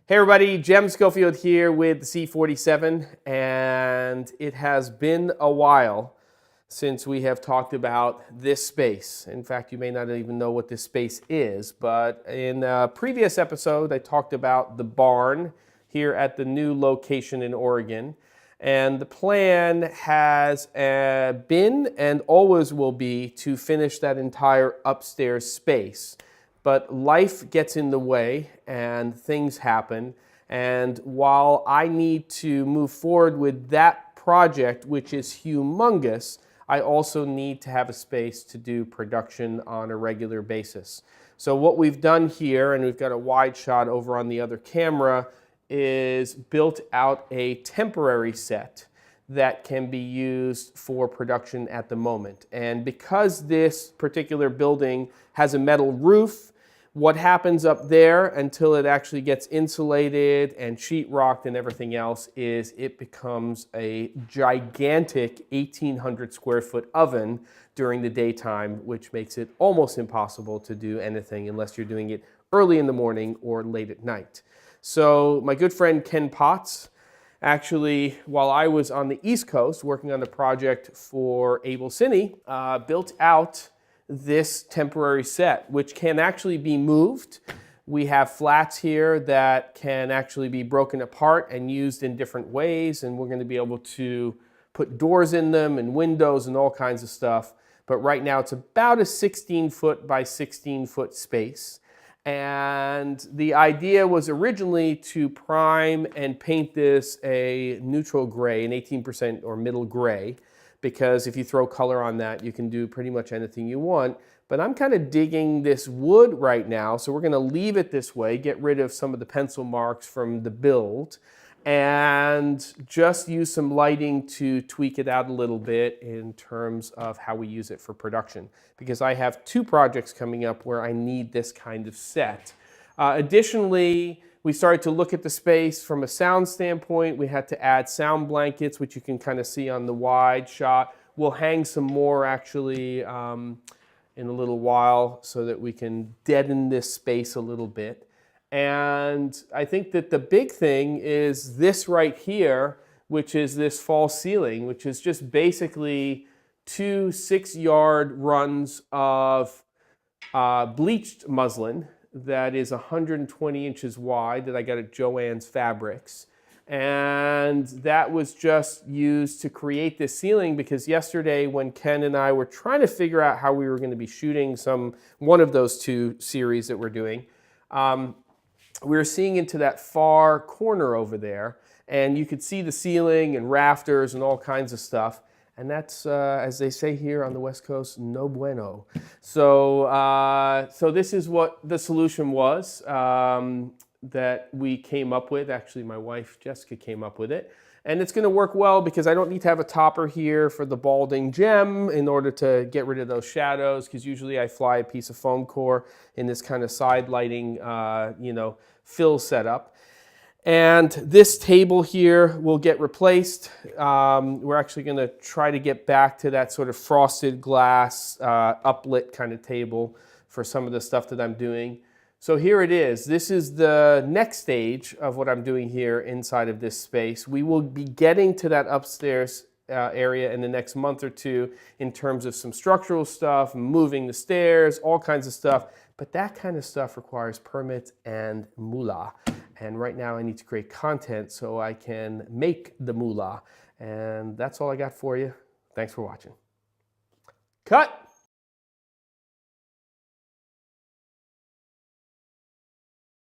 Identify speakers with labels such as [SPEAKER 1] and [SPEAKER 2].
[SPEAKER 1] Hey everybody, Jem Schofield here with the C47, and it has been a while since we have talked about this space. In fact, you may not even know what this space is, but in a previous episode I talked about the barn here at the new location in Oregon. And the plan has been and always will be to finish that entire upstairs space. But life gets in the way and things happen. And while I need to move forward with that project, which is humongous, I also need to have a space to do production on a regular basis. So what we've done here, and we've got a wide shot over on the other camera, is built out a temporary set that can be used for production at the moment. And because this particular building has a metal roof, what happens up there until it actually gets insulated and sheetrocked and everything else is it becomes a gigantic 1,800 square foot oven during the daytime, which makes it almost impossible to do anything unless you're doing it early in the morning or late at night. So my good friend Ken Potts, actually, while I was on the East Coast working on the project for Able Cine, built out this temporary set, which can actually be moved. We have flats here that can actually be broken apart and used in different ways, and we're going to be able to put doors in them and windows and all kinds of stuff. But right now it's about a 16-foot by 16-foot space. And the idea was originally to prime and paint this a neutral gray, an 18% or middle gray, because if you throw color on that, you can do pretty much anything you want. But I'm kind of digging this wood right now, so we're going to leave it this way, get rid of some of the pencil marks from the build, and just use some lighting to tweak it out a little bit in terms of how we use it for production. Because I have two projects coming up where I need this kind of set. Additionally, we started to look at the space from a sound standpoint. We had to add sound blankets, which you can kind of see on the wide shot. We'll hang some more actually in a little while so that we can deaden this space a little bit. And I think that the big thing is this right here, which is this false ceiling, which is just basically 2 6-yard runs of bleached muslin that is 120 inches wide that I got at Joann's Fabrics. And that was just used to create this ceiling because yesterday when Ken and I were trying to figure out how we were going to be shooting one of those two series that we're doing, we were seeing into that far corner over there, and you could see the ceiling and rafters and all kinds of stuff. And that's, as they say here on the West Coast, no bueno. So, so this is what the solution was that we came up with. Actually, my wife, Jessica, came up with it. And it's going to work well because I don't need to have a topper here for the balding Jem in order to get rid of those shadows, because usually I fly a piece of foam core in this kind of side lighting, fill setup. And this table here will get replaced. We're actually going to try to get back to that sort of frosted glass, uplit kind of table for some of the stuff that I'm doing. So here it is. This is the next stage of what I'm doing here inside of this space. We will be getting to that upstairs area in the next month or two in terms of some structural stuff, moving the stairs, all kinds of stuff. But that kind of stuff requires permits and moolah. And right now I need to create content so I can make the moolah. And that's all I got for you. Thanks for watching. Cut!